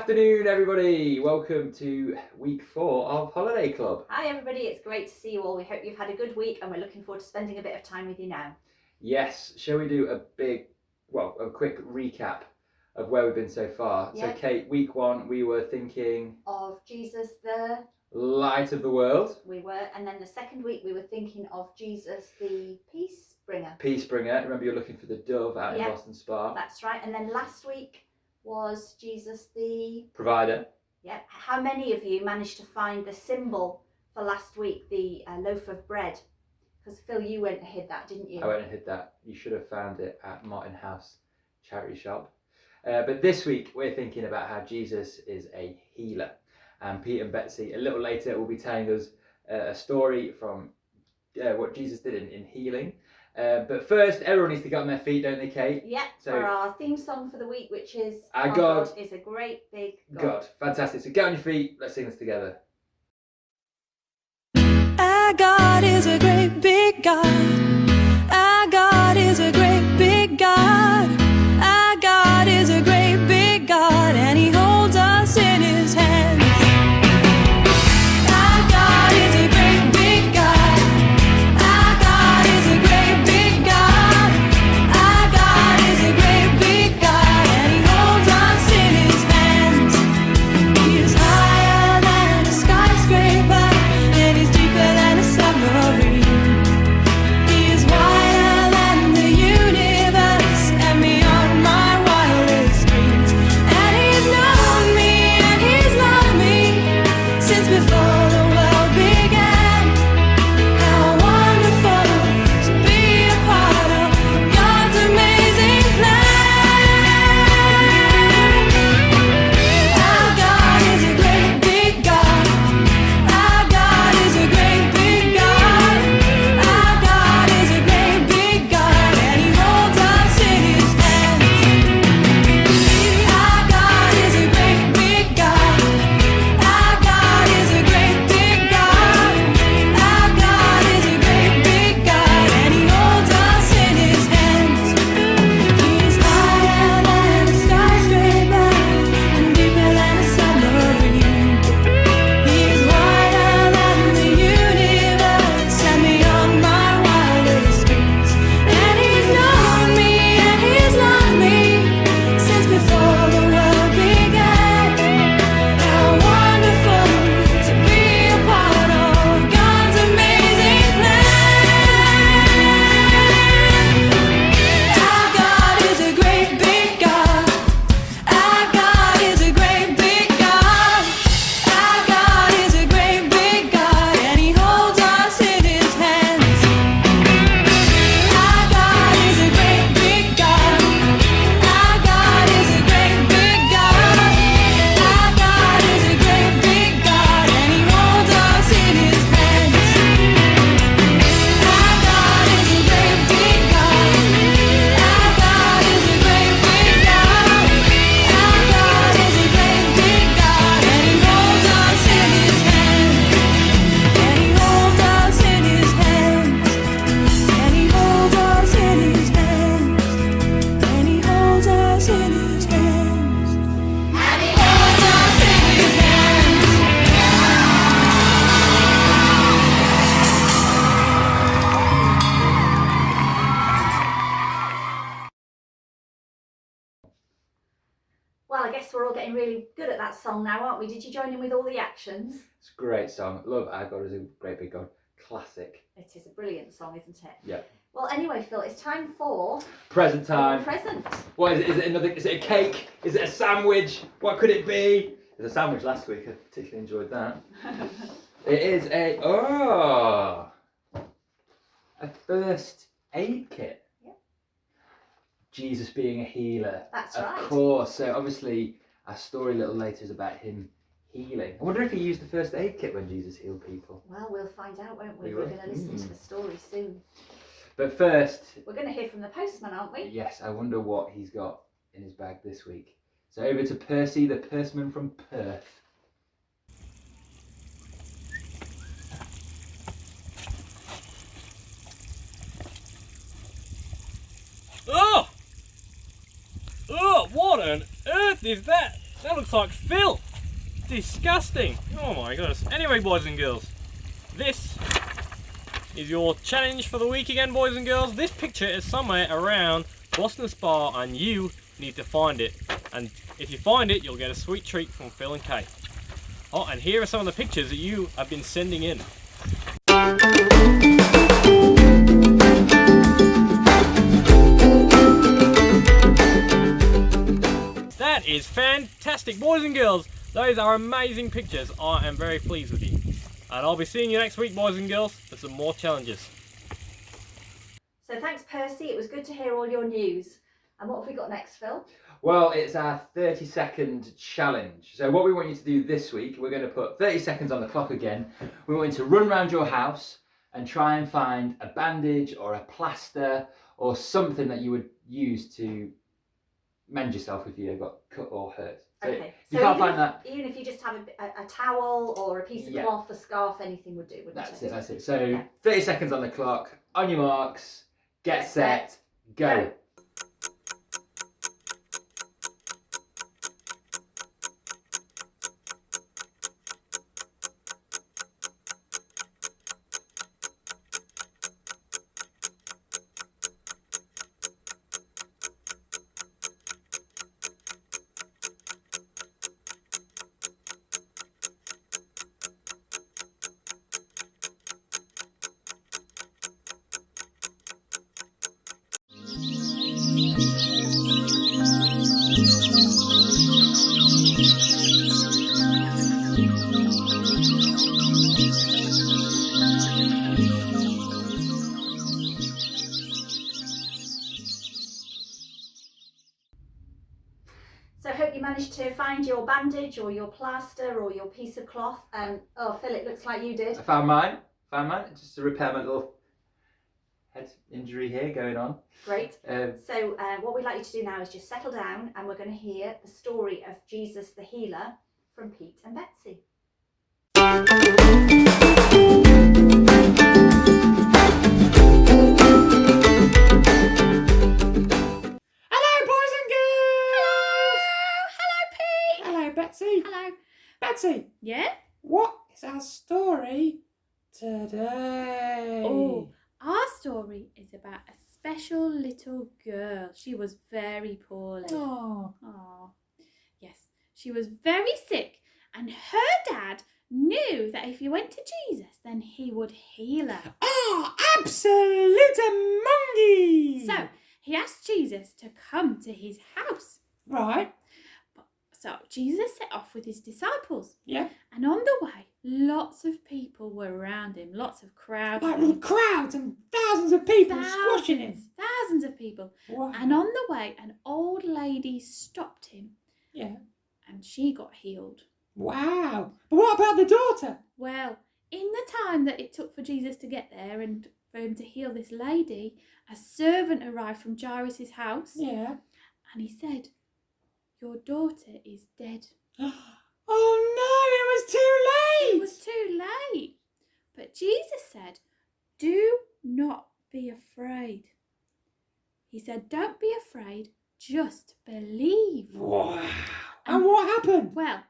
afternoon, everybody. Welcome to week 4 of Holiday Club. Hi, everybody. It's great to see you all. We hope you've had a good week and we're looking forward to spending a bit of time with you now. Yes, shall we do a quick recap of where we've been so far? Yeah. So, Kate, week 1, we were thinking Of Jesus the... light of the world. And then the second week we were thinking of Jesus the peace bringer. Peace bringer. Remember, you're looking for the dove out in Boston Spa. That's right. And then last week was Jesus the... provider. Yeah. How many of you managed to find the symbol for last week, the loaf of bread? Because Phil, you went and hid that, didn't you? I went and hid that. You should have found it at Martin House charity shop. But this week we're thinking about how Jesus is a healer. And Pete and Betsy a little later will be telling us a story from what Jesus did in healing. But first, everyone needs to get on their feet, don't they, Kate? Yeah, so, for our theme song for the week, which is Our God is a great big God. Fantastic. So get on your feet, let's sing this together. Our God is a great big God. Our God is a great big God. Our God is a great big God, and He holds us in His hands. Our God is a great big God. Our God is a great big God. Our God is a great big God, and He holds us in His hands. He is higher than a skyscraper, and He's deeper than a submarine. He is wider than the universe and beyond my wildest dreams. And He's known me and He's loved me since before the world began. How wonderful to be a part of God's amazing plan. Our God is a great big God. Our God is a great big God. Our God is a great big God, and He holds us in His hands. Our God is a great big God. Our God is a great big God. Our God is a great big God, and He holds us in His hands. He is higher than a skyscraper and deeper than a submarine. He is wider than the universe and beyond my wildest dreams. And He's known me and He's loved me since before the world began. How wonderful to be a part of God's amazing plan. Our God is a great big God. Our God is a great big God. Our God is a great big God, and He holds us in His hands. Our God is a great big God. Our God is a great big God. Our God is a great big God, and He holds us in His hands. Our God is a great big God. Our God is a great big God. Our God is a great big God, and He holds us in His hands. And He holds us in His hands. And He holds us in His hands. And He holds us in His hands. And He holds us in His hands. Well, I guess we're all getting really good at that song now, aren't we? Did you join in with all the actions? It's a great song. Love Our God is a great big God. Classic. It is a brilliant song, isn't it? Yeah. Well, anyway, Phil, it's time for Present time. present. What is it? Is it a cake? Is it a sandwich? What could it be? It was a sandwich last week. I particularly enjoyed that. It is a first aid kit. Yep. Jesus being a healer. That's of right. course. So obviously our story a little later is about him healing. I wonder if he used the first aid kit when Jesus healed people. Well, we'll find out, won't we? We We're will. going to listen to the story soon. But first, We're going to hear from the postman, aren't we? yes, I wonder what he's got in his bag this week. So over to Percy, the postman from Perth. Oh! Oh, what on earth is that? That looks like Phil. Disgusting. Oh my goodness. Anyway, boys and girls, this is your challenge for the week again, boys and girls. This picture is somewhere around Boston Spa and you need to find it. And if you find it, you'll get a sweet treat from Phil and Kate. Oh, and here are some of the pictures that you have been sending in. That is fantastic, boys and girls. Those are amazing pictures. I am very pleased with you. And I'll be seeing you next week, boys and girls, for some more challenges. So thanks, Percy. It was good to hear all your news. And what have we got next, Phil? Well, it's our 30-second challenge. So what we want you to do this week, we're going to put 30 seconds on the clock again. We want you to run around your house and try and find a bandage or a plaster or something that you would use to mend yourself if you got cut or hurt. So Okay. you can't find that. Even if you just have a towel or a piece of Yeah. cloth, a scarf, anything would do, wouldn't That's it? it, that's it. So Okay. 30 seconds on the clock, on your marks, get set, go. So I hope you managed to find your bandage or your plaster or your piece of cloth. Oh, Phil, it looks like you did. I found mine, just to repair my little head injury here going on. Great. Um, So what we'd like you to do now is just settle down and we're going to hear the story of Jesus the Healer from Pete and Betsy. Hello, boys and girls! Hello, Pete! Hello, Betsy. Hello. Betsy, Yeah? what is our story today? Oh, our story is about a special little girl. She was very poorly. Oh, Oh, yes, she was very sick, and her dad knew that if he went to Jesus, then he would heal her. oh, absolute mongy! So he asked Jesus to come to his house. Right, So Jesus set off with his disciples, yeah. and on the way, lots of people were around him, lots of crowds. Like crowds and thousands of people squashing him. Thousands of people. Wow. And on the way, an old lady stopped him, Yeah. and she got healed. Wow. But what about the daughter? Well, in the time that it took for Jesus to get there and for him to heal this lady, a servant arrived from Jairus' house, Yeah. and he said, "Your daughter is dead." Oh no, it was too late! It was too late. But Jesus said, "Do not be afraid." He said, "Don't be afraid, just believe." Wow. And what happened? Well,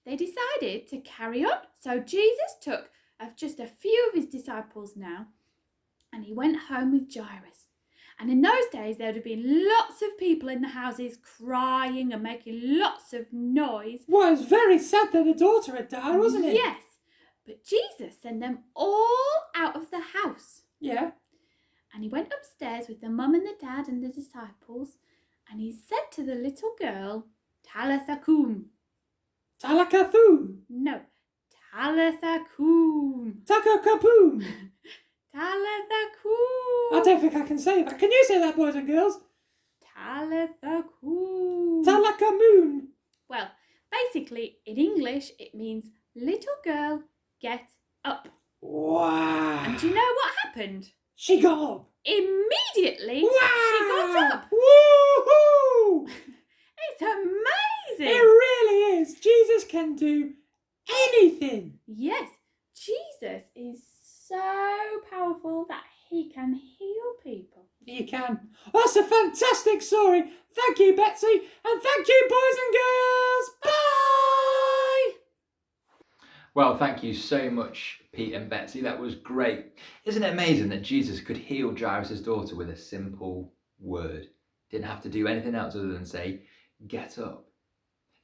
they decided to carry on. So Jesus took just a few of his disciples now, and he went home with Jairus. And in those days, there would have been lots of people in the houses crying and making lots of noise. Well, it was very sad that the daughter had died, wasn't it? Yes, but Jesus sent them all out of the house. Yeah. And he went upstairs with the mum and the dad and the disciples, and he said to the little girl, "Talitha kum." Talakathu. No, Talitha kum. Takakapoom. Talitha kum. I don't think I can say that. Can you say that, boys and girls? Talitha kum. Talakamoon. Well, basically, in English, it means little girl, get up. Wow. And do you know what happened? She got up. Immediately, Wow. she got up. Woohoo! It's amazing. It really is. Jesus can do anything. Yes, Jesus is so powerful that he can heal people. He can. That's a fantastic story. Thank you, Betsy. And thank you, boys and girls. Bye. Well, thank you so much, Pete and Betsy. That was great. Isn't it amazing that Jesus could heal Jairus' daughter with a simple word? Didn't have to do anything else other than say, get up.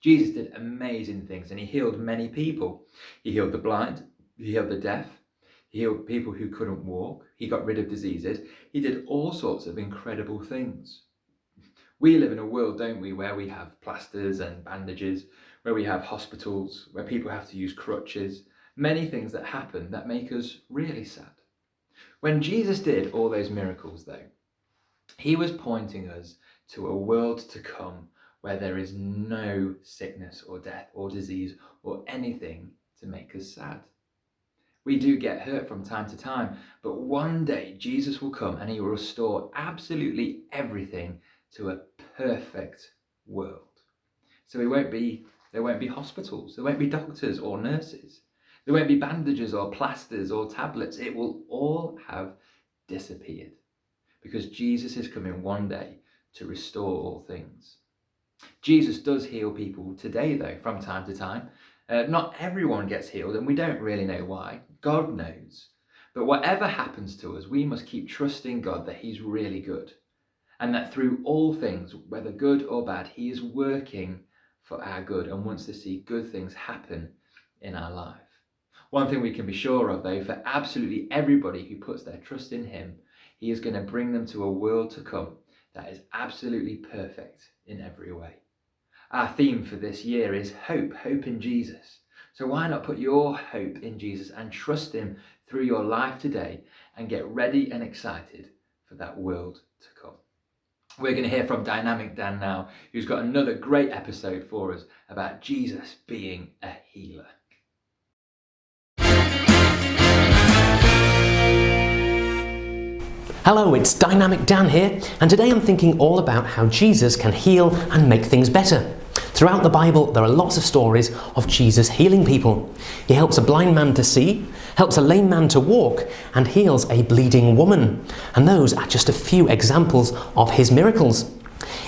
Jesus did amazing things and he healed many people. He healed the blind, he healed the deaf, he healed people who couldn't walk, he got rid of diseases. He did all sorts of incredible things. We live in a world, don't we, where we have plasters and bandages, where we have hospitals, where people have to use crutches, many things that happen that make us really sad. When Jesus did all those miracles, though, he was pointing us to a world to come where there is no sickness or death or disease or anything to make us sad. We do get hurt from time to time, but one day Jesus will come and he will restore absolutely everything to a perfect world. So there won't be hospitals, there won't be doctors or nurses, there won't be bandages or plasters or tablets. It will all have disappeared because Jesus is coming one day to restore all things. Jesus does heal people today, though, from time to time. Not everyone gets healed, and we don't really know why. God knows. But whatever happens to us, we must keep trusting God that he's really good, and that through all things, whether good or bad, he is working for our good and wants to see good things happen in our life. One thing we can be sure of, though, for absolutely everybody who puts their trust in him, he is going to bring them to a world to come that is absolutely perfect in every way. Our theme for this year is hope in Jesus. So why not put your hope in Jesus and trust him through your life today and get ready and excited for that world to come. We're going to hear from Dynamic Dan now, who's got another great episode for us about Jesus being a healer. Hello, it's Dynamic Dan here, and today I'm thinking all about how Jesus can heal and make things better. Throughout the Bible, there are lots of stories of Jesus healing people. He helps a blind man to see, helps a lame man to walk, and heals a bleeding woman. And those are just a few examples of his miracles.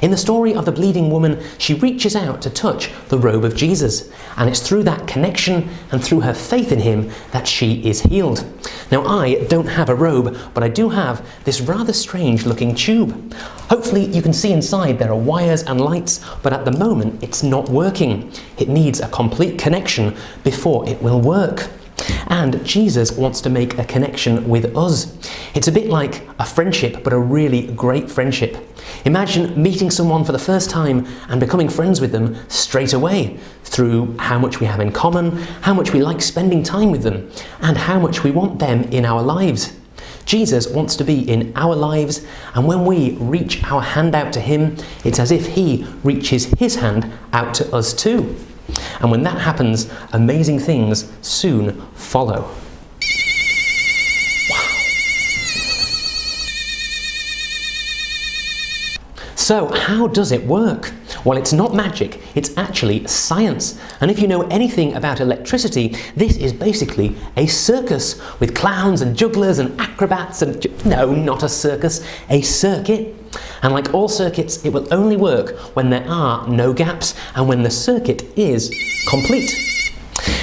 In the story of the bleeding woman, she reaches out to touch the robe of Jesus, and it's through that connection and through her faith in him that she is healed. Now, I don't have a robe, but I do have this rather strange looking tube. Hopefully you can see inside there are wires and lights, but at the moment it's not working. It needs a complete connection before it will work. And Jesus wants to make a connection with us. It's a bit like a friendship, but a really great friendship. Imagine meeting someone for the first time and becoming friends with them straight away through how much we have in common, how much we like spending time with them, and how much we want them in our lives. Jesus wants to be in our lives, and when we reach our hand out to him, it's as if he reaches his hand out to us too. And when that happens, amazing things soon follow. Wow. So, how does it work? Well, it's not magic, it's actually science. And if you know anything about electricity, this is basically a circus with clowns and jugglers and acrobats and... No, not a circus, a circuit. And like all circuits, it will only work when there are no gaps and when the circuit is complete.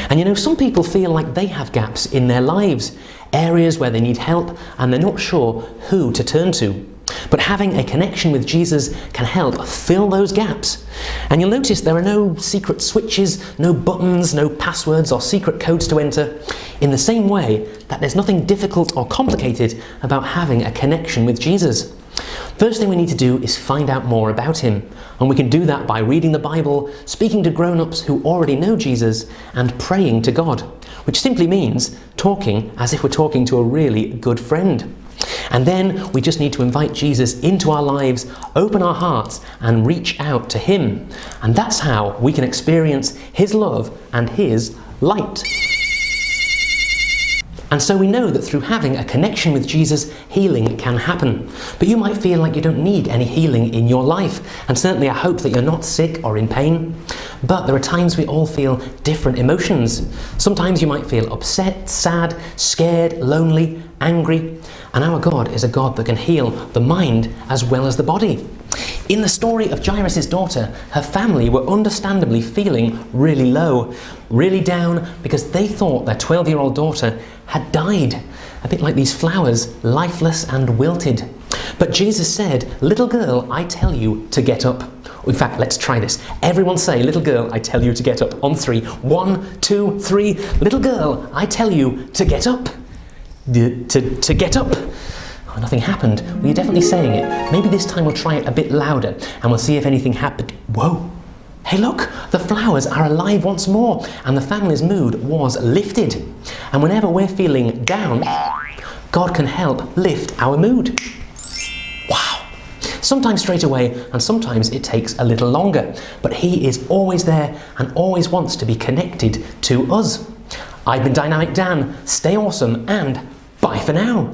And you know, some people feel like they have gaps in their lives, areas where they need help and they're not sure who to turn to. But having a connection with Jesus can help fill those gaps. And you'll notice there are no secret switches, no buttons, no passwords or secret codes to enter. In the same way that there's nothing difficult or complicated about having a connection with Jesus. First thing we need to do is find out more about him. And we can do that by reading the Bible, speaking to grown-ups who already know Jesus, and praying to God, which simply means talking as if we're talking to a really good friend. And then we just need to invite Jesus into our lives, open our hearts, and reach out to him. And that's how we can experience his love and his light. And so we know that through having a connection with Jesus, healing can happen. But you might feel like you don't need any healing in your life. And certainly I hope that you're not sick or in pain. But there are times we all feel different emotions. Sometimes you might feel upset, sad, scared, lonely, angry. And our God is a God that can heal the mind as well as the body. In the story of Jairus' daughter, her family were understandably feeling really low, really down, because they thought their 12-year-old daughter had died. A bit like these flowers, lifeless and wilted. But Jesus said, "Little girl, I tell you to get up." In fact, let's try this. Everyone say, "Little girl, I tell you to get up." On 3. 1, 2, 3. Little girl, I tell you to get up. To get up. Oh, nothing happened. Well, you're definitely saying it. Maybe this time we'll try it a bit louder and we'll see if anything happened. Whoa. Hey look, the flowers are alive once more and the family's mood was lifted. And whenever we're feeling down, God can help lift our mood. Wow. Sometimes straight away and sometimes it takes a little longer, but He is always there and always wants to be connected to us. I've been Dynamic Dan. Stay awesome and bye for now.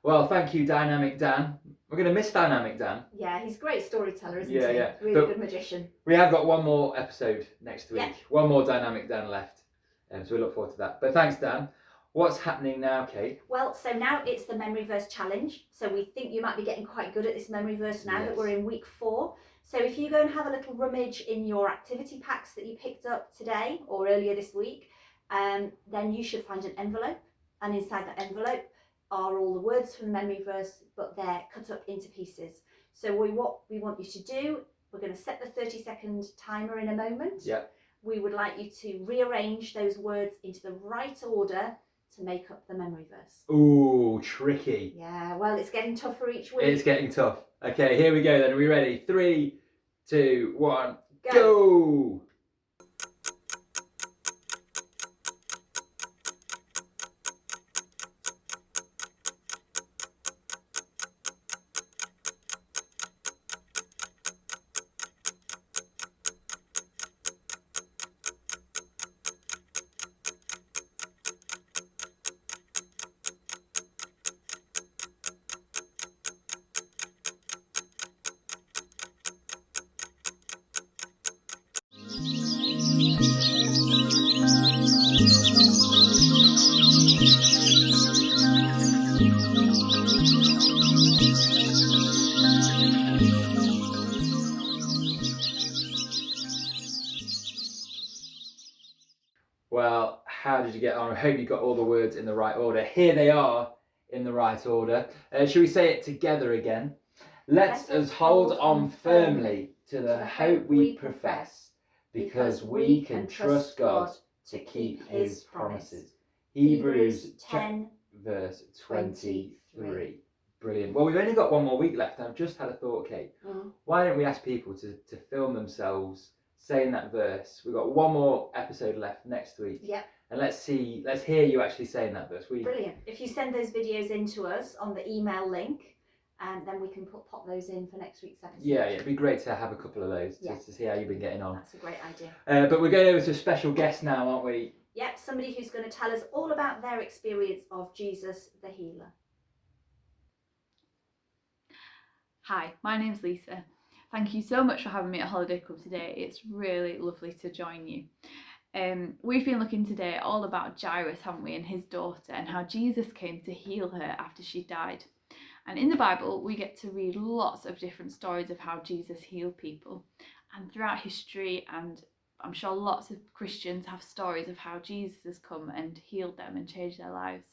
Well, thank you, Dynamic Dan. We're going to miss Dynamic Dan. Yeah, he's a great storyteller, isn't Yeah, he? yeah. Really But good magician. we have got one more episode next week. Yeah. One more Dynamic Dan left. So we look forward to that. But thanks, Dan. What's happening now, Kate? Well, so now it's the Memory Verse Challenge. So we think you might be getting quite good at this memory verse now that Yes. we're in week 4. So if you go and have a little rummage in your activity packs that you picked up today or earlier this week, then you should find an envelope. And inside that envelope are all the words from the memory verse, but they're cut up into pieces. So what we want you to do, we're going to set the 30-second timer in a moment. Yeah. We would like you to rearrange those words into the right order to make up the memory verse. Ooh, tricky. Yeah, well, it's getting tougher each week. It's getting tough. Okay, here we go then. Are we ready? 3, 2, 1, Go. go! Well, how did you get on? I hope you got all the words in the right order. Here they are in the right order. Should we say it together again? Let us hold on firmly to the hope we profess, because we can trust God to keep His promises. Hebrews 10 verse 23. Brilliant. Well, we've only got one more week left, and I've just had a thought, Kate. Why don't we ask people to film themselves saying that verse? We've got one more episode left next week. Yep. And let's hear you actually saying that verse. Brilliant. If you send those videos in to us on the email link, and then we can pop those in for next week's episode. Yeah, it'd be great to have a couple of those Yeah. just to see how you've been getting on. That's a great idea. But we're going over to a special guest now, aren't we? Yep, somebody who's going to tell us all about their experience of Jesus the healer. Hi, my name's Lisa. Thank you so much for having me at Holiday Club today. It's really lovely to join you. We've been looking today all about Jairus, haven't we, and his daughter, and how Jesus came to heal her after she died. And in the Bible, we get to read lots of different stories of how Jesus healed people. And throughout history, and I'm sure lots of Christians have stories of how Jesus has come and healed them and changed their lives.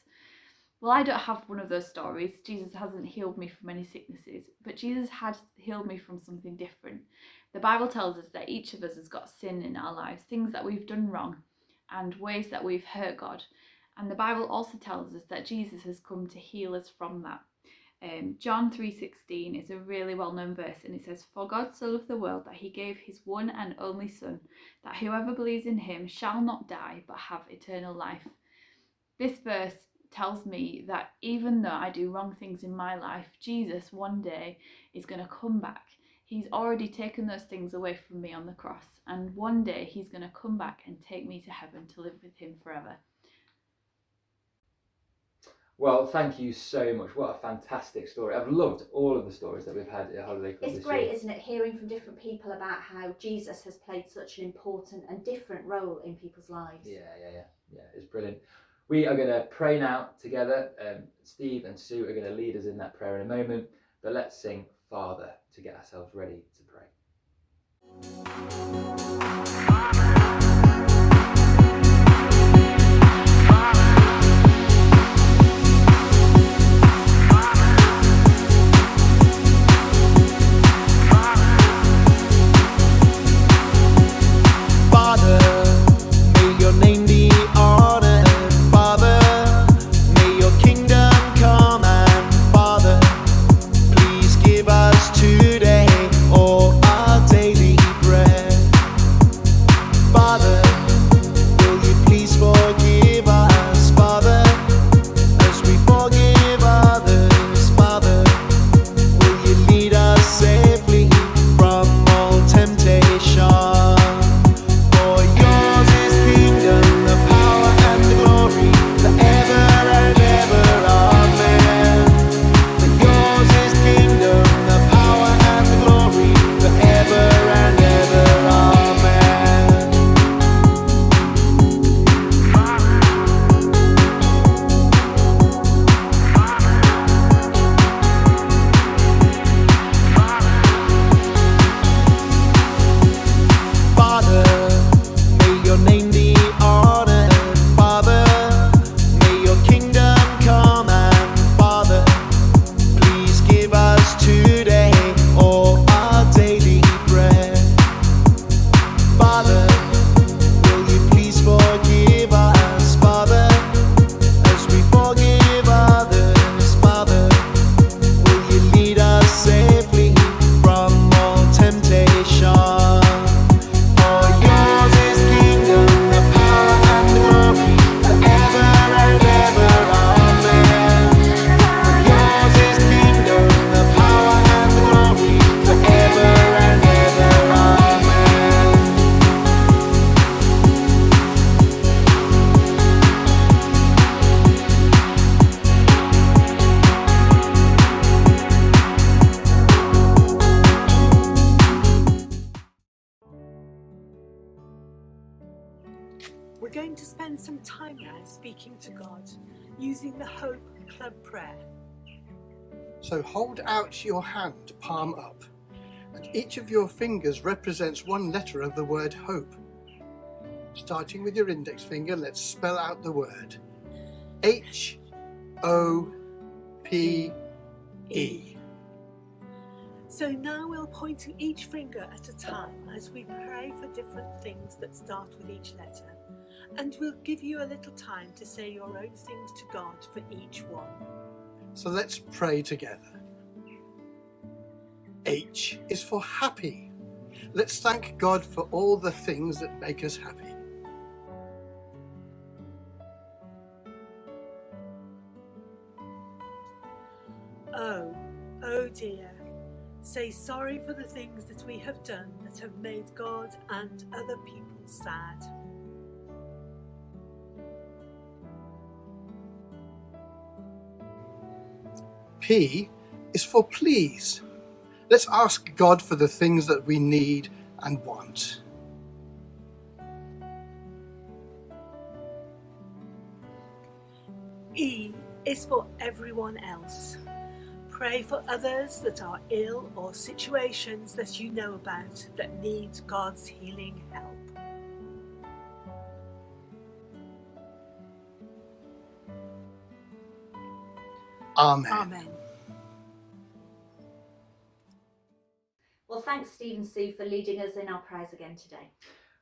Well, I don't have one of those stories. Jesus hasn't healed me from any sicknesses, but Jesus has healed me from something different. The Bible tells us that each of us has got sin in our lives, things that we've done wrong and ways that we've hurt God. And the Bible also tells us that Jesus has come to heal us from that. John 3:16 is a really well-known verse, and it says, "For God so loved the world that He gave His one and only Son, that whoever believes in Him shall not die but have eternal life." This verse tells me that even though I do wrong things in my life, Jesus one day is going to come back. He's already taken those things away from me on the cross, and one day He's going to come back and take me to heaven to live with Him forever. Well, thank you so much. What a fantastic story. I've loved all of the stories that we've had at Holiday Club It's this great, year. isn't it, hearing from different people about how Jesus has played such an important and different role in people's lives. Yeah, it's brilliant. We are going to pray now together. Steve and Sue are going to lead us in that prayer in a moment, but let's sing Father to get ourselves ready to pray. Father, may your name be honored. Father, may your kingdom come. And Father, please give us today all our daily bread. Father, will you please forgive us, Father, as we forgive others. Father, will you lead us safely from all temptation? For yours is kingdom, the power and the glory, forever and ever. Amen. For yours is kingdom, the power and the glory, forever and ever. Amen. Father, may your name be honored. Father, may your kingdom come. And Father, please give us today all our daily bread. Father, will you please forgive us, Father, as we forgive others. Father, will you lead us safely from all temptation? For yours is kingdom, the power and the glory, forever and ever. Amen. For yours is kingdom, the power and the glory, forever and ever. Amen. We're going to spend some time now speaking to God using the Hope Club prayer. So hold out your hand, palm up, and each of your fingers represents one letter of the word hope. Starting with your index finger, let's spell out the word. H-O-P-E. So now we'll point to each finger at a time as we pray for different things that start with each letter. And we'll give you a little time to say your own things to God for each one. So let's pray together. H is for happy. Let's thank God for all the things that make us happy. Oh dear. Say sorry for the things that we have done that have made God and other people sad. P is for please. Let's ask God for the things that we need and want. E is for everyone else. Pray for others that are ill or situations that you know about that need God's healing help. Amen. Amen. Well, thanks, Steve and Sue, for leading us in our prayers again today.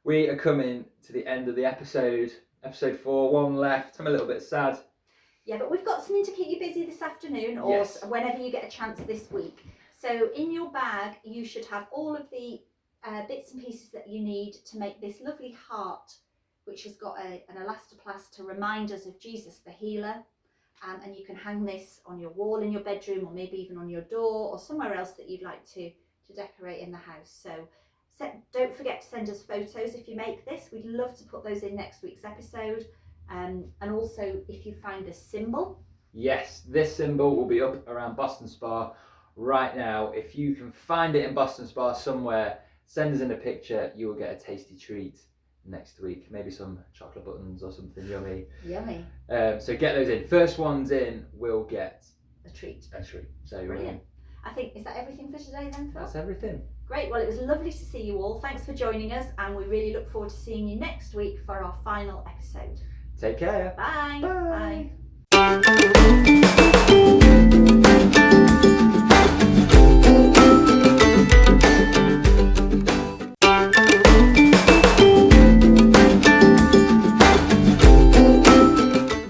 We are coming to the end of the episode 4, one left. I'm a little bit sad. Yeah, but we've got something to keep you busy this afternoon or Yes. whenever you get a chance this week. So in your bag, you should have all of the bits and pieces that you need to make this lovely heart, which has got an elastoplast to remind us of Jesus, the healer. And you can hang this on your wall in your bedroom, or maybe even on your door, or somewhere else that you'd like to decorate in the house. So don't forget to send us photos if you make this. We'd love to put those in next week's episode. And also, if you find a symbol Yes, this symbol will be up around Boston Spa right now. If you can find it in Boston Spa somewhere, send us in a picture. You will get a tasty treat next week. Maybe some chocolate buttons or something yummy. Yummy. So get those in. First ones in will get A treat. a treat. So Brilliant. I think, is that everything for today then, Phil? that's everything. Great. Well, it was lovely to see you all. Thanks for joining us, and we really look forward to seeing you next week for our final episode. Take care. Bye. Bye. Bye.